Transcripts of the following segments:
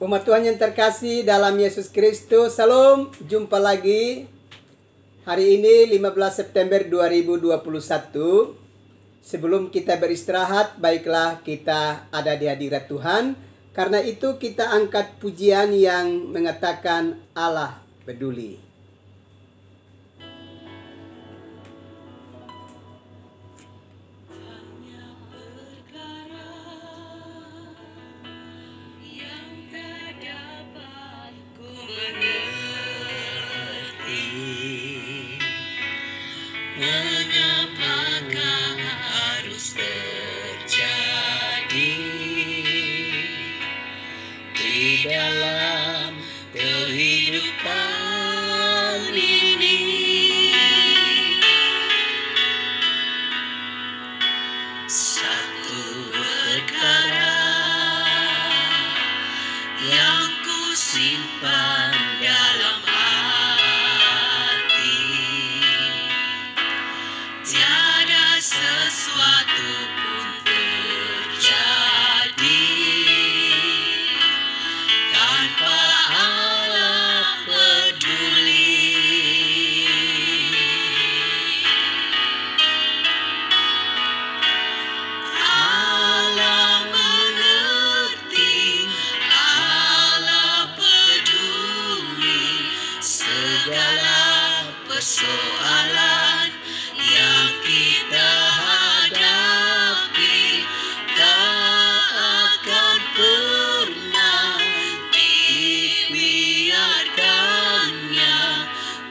Umat Tuhan yang terkasih dalam Yesus Kristus, salam, jumpa lagi. Hari ini 15 September 2021. Sebelum kita beristirahat, baiklah kita ada di hadirat Tuhan. Karena itu kita angkat pujian yang mengatakan Allah peduli. Mengapakah harus terjadi di dalam kehidupan ini? Satu perkara yang ku simpan dalam hati, tiada sesuatu pun terjadi tanpa Allah peduli. Allah mengerti, Allah peduli segala persoalan yang kita hadapi. Tak akan pernah dibiarkannya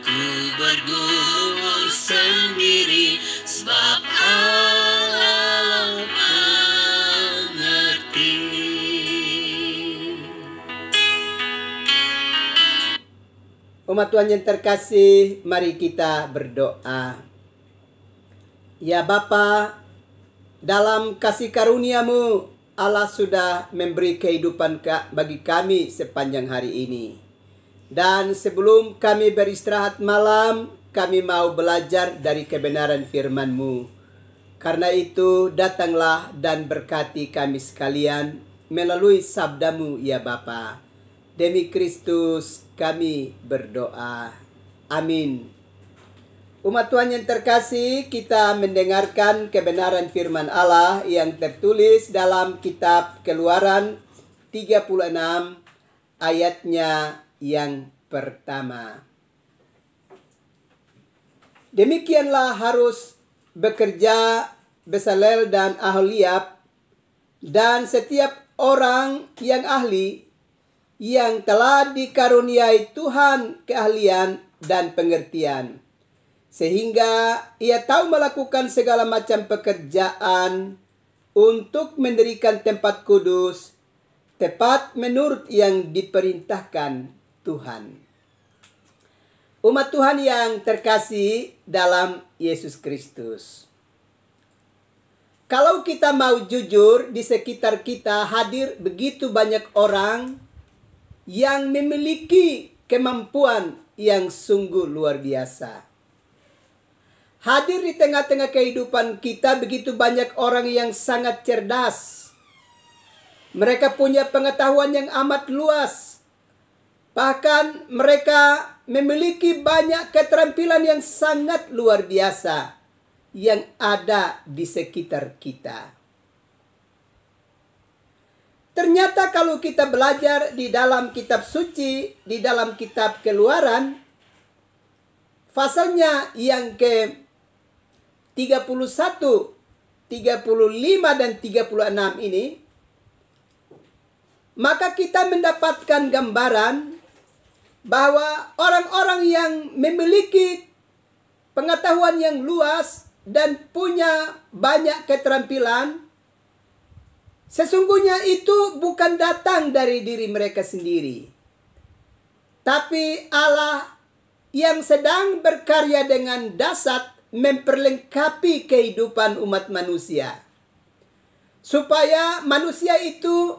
ku bergumul sendiri, sebab Allah mengerti. Umat Tuhan yang terkasih, mari kita berdoa. Ya Bapa, dalam kasih karunia-Mu, Allah sudah memberi kehidupan bagi kami sepanjang hari ini. Dan sebelum kami beristirahat malam, kami mau belajar dari kebenaran firman-Mu. Karena itu, datanglah dan berkati kami sekalian melalui sabda-Mu, ya Bapa. Demi Kristus kami berdoa. Amin. Umat Tuhan yang terkasih, kita mendengarkan kebenaran firman Allah yang tertulis dalam kitab Keluaran 36 ayatnya yang pertama. Demikianlah harus bekerja Bezalel dan Aholiab dan setiap orang yang ahli yang telah dikaruniai Tuhan keahlian dan pengertian, sehingga ia tahu melakukan segala macam pekerjaan untuk mendirikan tempat kudus, tepat menurut yang diperintahkan Tuhan. Umat Tuhan yang terkasih dalam Yesus Kristus, kalau kita mau jujur, di sekitar kita hadir begitu banyak orang yang memiliki kemampuan yang sungguh luar biasa. Hadir di tengah-tengah kehidupan kita begitu banyak orang yang sangat cerdas. Mereka punya pengetahuan yang amat luas. Bahkan mereka memiliki banyak keterampilan yang sangat luar biasa yang ada di sekitar kita. Ternyata kalau kita belajar di dalam kitab suci, di dalam kitab Keluaran, pasalnya yang ke 31, 35 dan 36 ini, maka kita mendapatkan gambaran bahwa orang-orang yang memiliki pengetahuan yang luas dan punya banyak keterampilan, sesungguhnya itu bukan datang dari diri mereka sendiri, tapi Allah yang sedang berkarya dengan dahsyat memperlengkapi kehidupan umat manusia, supaya manusia itu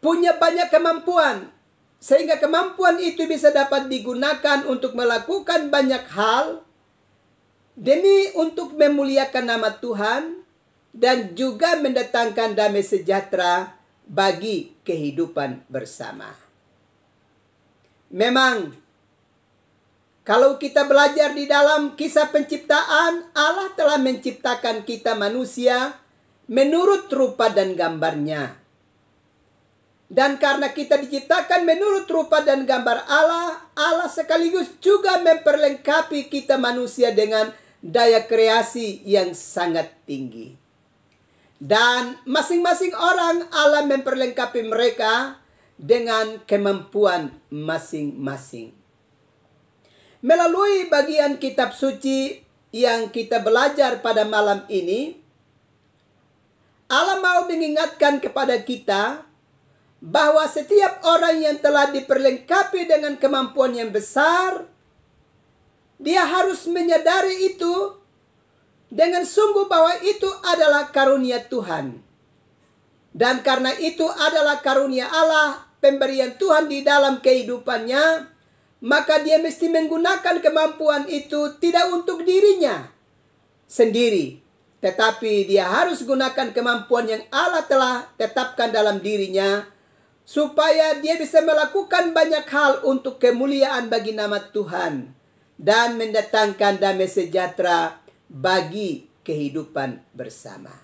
punya banyak kemampuan, sehingga kemampuan itu bisa dapat digunakan untuk melakukan banyak hal demi untuk memuliakan nama Tuhan dan juga mendatangkan damai sejahtera bagi kehidupan bersama. Memang kalau kita belajar di dalam kisah penciptaan, Allah telah menciptakan kita manusia menurut rupa dan gambarnya. Dan karena kita diciptakan menurut rupa dan gambar Allah, Allah sekaligus juga memperlengkapi kita manusia dengan daya kreasi yang sangat tinggi. Dan masing-masing orang Allah memperlengkapi mereka dengan kemampuan masing-masing. Melalui bagian kitab suci yang kita belajar pada malam ini, Allah mau mengingatkan kepada kita bahwa setiap orang yang telah diperlengkapi dengan kemampuan yang besar, dia harus menyadari itu dengan sungguh bahwa itu adalah karunia Tuhan. Dan karena itu adalah karunia Allah, pemberian Tuhan di dalam kehidupannya, maka dia mesti menggunakan kemampuan itu tidak untuk dirinya sendiri, tetapi dia harus gunakan kemampuan yang Allah telah tetapkan dalam dirinya, supaya dia bisa melakukan banyak hal untuk kemuliaan bagi nama Tuhan dan mendatangkan damai sejahtera bagi kehidupan bersama.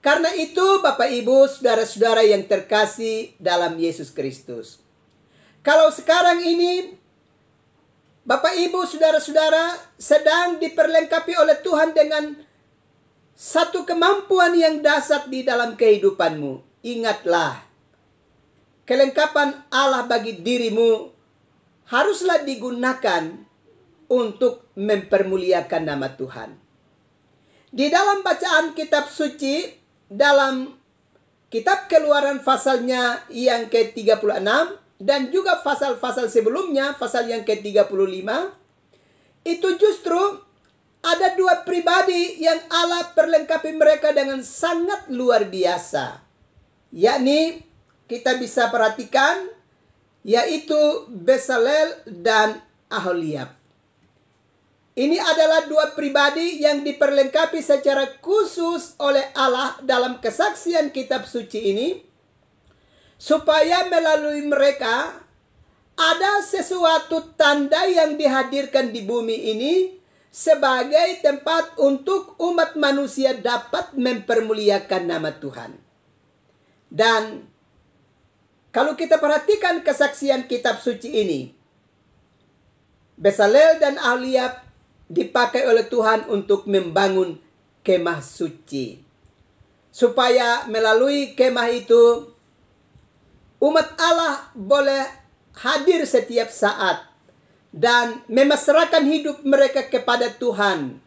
Karena itu, Bapak Ibu, saudara-saudara yang terkasih dalam Yesus Kristus, kalau sekarang ini Bapak Ibu, saudara-saudara sedang diperlengkapi oleh Tuhan dengan satu kemampuan yang dahsyat di dalam kehidupanmu, ingatlah, kelengkapan Allah bagi dirimu haruslah digunakan untuk mempermuliakan nama Tuhan. Di dalam bacaan kitab suci, dalam kitab Keluaran pasalnya yang ke-36, dan juga pasal-pasal sebelumnya, pasal yang ke-35, itu justru ada dua pribadi yang Allah perlengkapi mereka dengan sangat luar biasa. Yakni kita bisa perhatikan, yaitu Bezalel dan Aholiab. Ini adalah dua pribadi yang diperlengkapi secara khusus oleh Allah dalam kesaksian kitab suci ini, supaya melalui mereka ada sesuatu tanda yang dihadirkan di bumi ini sebagai tempat untuk umat manusia dapat mempermuliakan nama Tuhan. Dan kalau kita perhatikan kesaksian kitab suci ini, Bezalel dan Aholiab dipakai oleh Tuhan untuk membangun kemah suci, supaya melalui kemah itu umat Allah boleh hadir setiap saat dan memasrahkan hidup mereka kepada Tuhan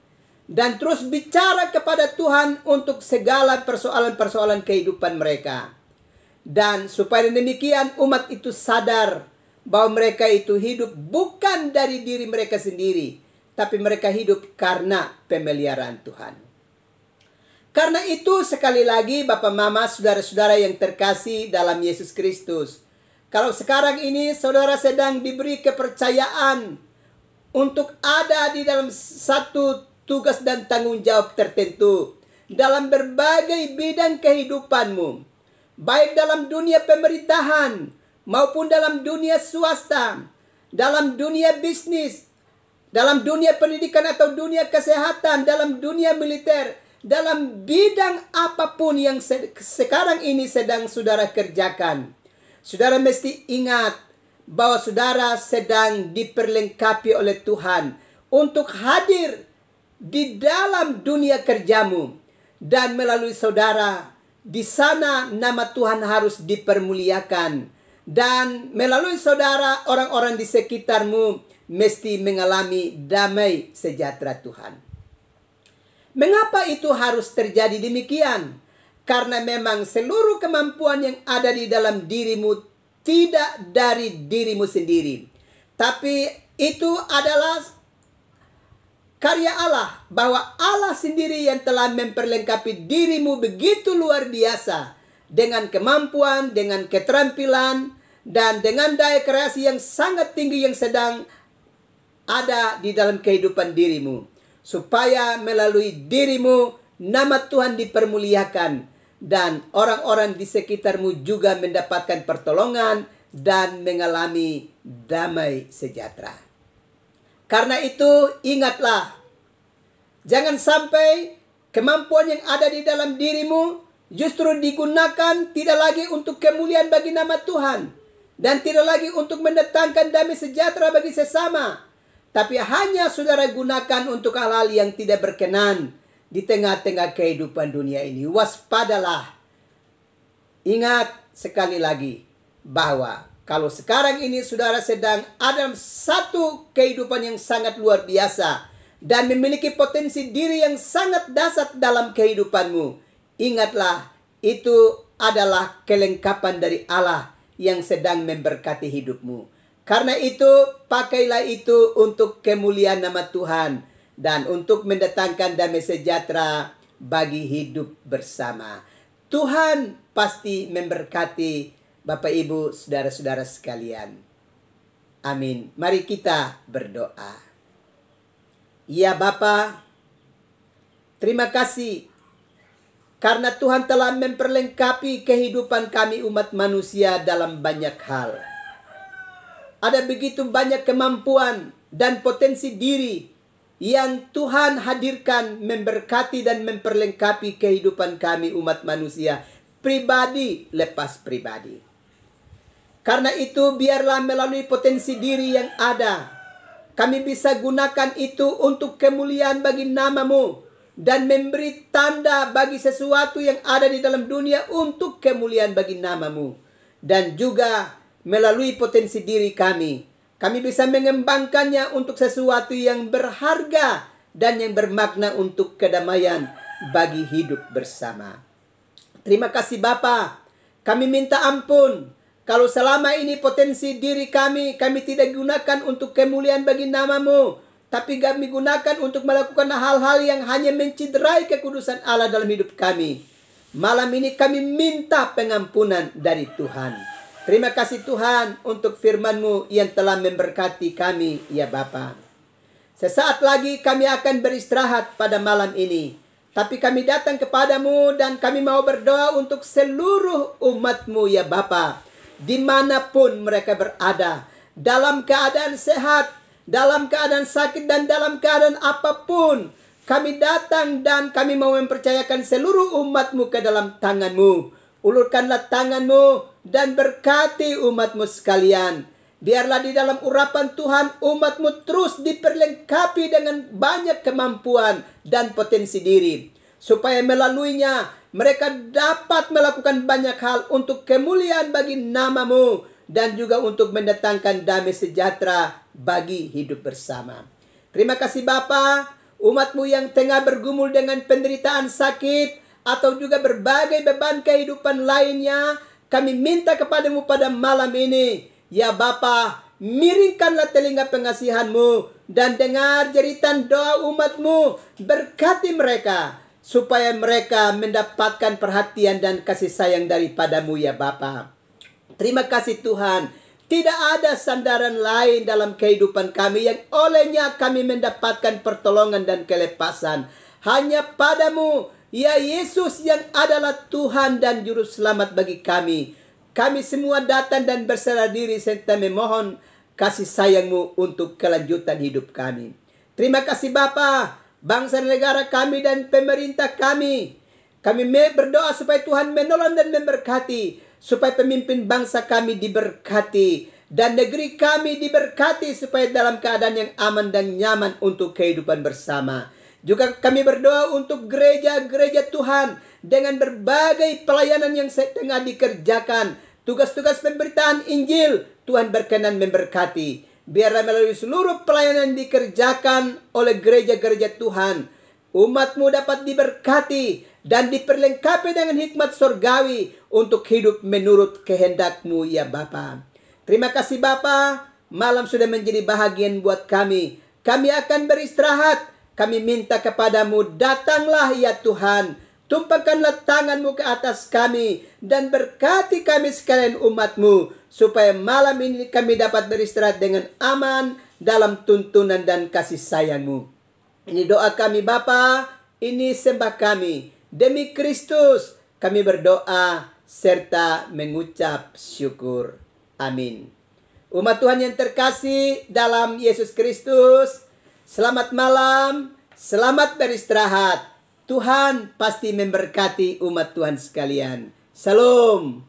dan terus bicara kepada Tuhan untuk segala persoalan-persoalan kehidupan mereka. Dan supaya demikian umat itu sadar bahwa mereka itu hidup bukan dari diri mereka sendiri, tapi mereka hidup karena pemeliharaan Tuhan. Karena itu sekali lagi Bapak Mama, saudara-saudara yang terkasih dalam Yesus Kristus, kalau sekarang ini saudara sedang diberi kepercayaan untuk ada di dalam satu tugas dan tanggung jawab tertentu dalam berbagai bidang kehidupanmu, baik dalam dunia pemerintahan maupun dalam dunia swasta, dalam dunia bisnis, dalam dunia pendidikan atau dunia kesehatan, dalam dunia militer, dalam bidang apapun yang sekarang ini sedang saudara kerjakan, saudara mesti ingat bahwa saudara sedang diperlengkapi oleh Tuhan untuk hadir di dalam dunia kerjamu. Dan melalui saudara, di sana nama Tuhan harus dipermuliakan. Dan melalui saudara, orang-orang di sekitarmu mesti mengalami damai sejahtera Tuhan. Mengapa itu harus terjadi demikian? Karena memang seluruh kemampuan yang ada di dalam dirimu tidak dari dirimu sendiri, tapi itu adalah karya Allah, bahwa Allah sendiri yang telah memperlengkapi dirimu begitu luar biasa dengan kemampuan, dengan keterampilan, dan dengan daya kreasi yang sangat tinggi yang sedang ada di dalam kehidupan dirimu, supaya melalui dirimu nama Tuhan dipermuliakan dan orang-orang di sekitarmu juga mendapatkan pertolongan dan mengalami damai sejahtera. Karena itu ingatlah, jangan sampai kemampuan yang ada di dalam dirimu justru digunakan tidak lagi untuk kemuliaan bagi nama Tuhan, dan tidak lagi untuk mendatangkan damai sejahtera bagi sesama, tapi hanya saudara gunakan untuk hal-hal yang tidak berkenan di tengah-tengah kehidupan dunia ini. Waspadalah. Ingat sekali lagi bahwa kalau sekarang ini saudara sedang ada satu kehidupan yang sangat luar biasa dan memiliki potensi diri yang sangat dahsyat dalam kehidupanmu, ingatlah itu adalah kelengkapan dari Allah yang sedang memberkati hidupmu. Karena itu, pakailah itu untuk kemuliaan nama Tuhan dan untuk mendatangkan damai sejahtera bagi hidup bersama. Tuhan pasti memberkati Bapak Ibu, saudara-saudara sekalian. Amin. Mari kita berdoa. Ya Bapa, terima kasih karena Tuhan telah memperlengkapi kehidupan kami umat manusia dalam banyak hal. Ada begitu banyak kemampuan dan potensi diri yang Tuhan hadirkan memberkati dan memperlengkapi kehidupan kami umat manusia, pribadi lepas pribadi. Karena itu biarlah melalui potensi diri yang ada, kami bisa gunakan itu untuk kemuliaan bagi nama-Mu dan memberi tanda bagi sesuatu yang ada di dalam dunia untuk kemuliaan bagi nama-Mu. Dan juga melalui potensi diri kami bisa mengembangkannya untuk sesuatu yang berharga dan yang bermakna untuk kedamaian bagi hidup bersama. Terima kasih Bapa. Kami minta ampun kalau selama ini potensi diri kami tidak gunakan untuk kemuliaan bagi nama-Mu, tapi kami gunakan untuk melakukan hal-hal yang hanya menciderai kekudusan Allah dalam hidup kami. Malam ini kami minta pengampunan dari Tuhan. Terima kasih Tuhan untuk firman-Mu yang telah memberkati kami, ya Bapa. Sesaat lagi kami akan beristirahat pada malam ini. Tapi kami datang kepadamu dan kami mau berdoa untuk seluruh umat-Mu, ya Bapa. Dimanapun mereka berada, dalam keadaan sehat, dalam keadaan sakit, dan dalam keadaan apapun, kami datang dan kami mau mempercayakan seluruh umat-Mu ke dalam tangan-Mu. Ulurkanlah tangan-Mu dan berkati umat-Mu sekalian. Biarlah di dalam urapan Tuhan umat-Mu terus diperlengkapi dengan banyak kemampuan dan potensi diri, supaya melaluinya mereka dapat melakukan banyak hal untuk kemuliaan bagi nama-Mu dan juga untuk mendatangkan damai sejahtera bagi hidup bersama. Terima kasih Bapa, umat-Mu yang tengah bergumul dengan penderitaan sakit atau juga berbagai beban kehidupan lainnya, kami minta kepadamu pada malam ini, ya Bapa, miringkanlah telinga pengasihan-Mu dan dengar jeritan doa umat-Mu, berkati mereka supaya mereka mendapatkan perhatian dan kasih sayang daripada-Mu, ya Bapa. Terima kasih Tuhan. Tidak ada sandaran lain dalam kehidupan kami yang olehnya kami mendapatkan pertolongan dan kelepasan. Hanya pada-Mu, ya Yesus, yang adalah Tuhan dan Juru Selamat bagi kami. Kami semua datang dan berserah diri serta memohon kasih sayang-Mu untuk kelanjutan hidup kami. Terima kasih Bapa. Bangsa negara kami dan pemerintah kami berdoa supaya Tuhan menolong dan memberkati, supaya pemimpin bangsa kami diberkati dan negeri kami diberkati, supaya dalam keadaan yang aman dan nyaman untuk kehidupan bersama. Juga kami berdoa untuk gereja-gereja Tuhan dengan berbagai pelayanan yang tengah dikerjakan, tugas-tugas pemberitaan Injil. Tuhan berkenan memberkati. Biarlah melalui seluruh pelayanan yang dikerjakan oleh gereja-gereja Tuhan, umat-Mu dapat diberkati dan diperlengkapi dengan hikmat surgawi untuk hidup menurut kehendak-Mu, ya Bapa. Terima kasih Bapa, malam sudah menjadi bahagian buat kami. Kami akan beristirahat. Kami minta kepadamu, datanglah ya Tuhan. Tumpahkanlah tangan-Mu ke atas kami dan berkati kami sekalian umat-Mu, supaya malam ini kami dapat beristirahat dengan aman dalam tuntunan dan kasih sayang-Mu. Ini doa kami Bapa, ini sembah kami. Demi Kristus, kami berdoa serta mengucap syukur. Amin. Umat Tuhan yang terkasih dalam Yesus Kristus, selamat malam, selamat beristirahat. Tuhan pasti memberkati umat Tuhan sekalian. Salam.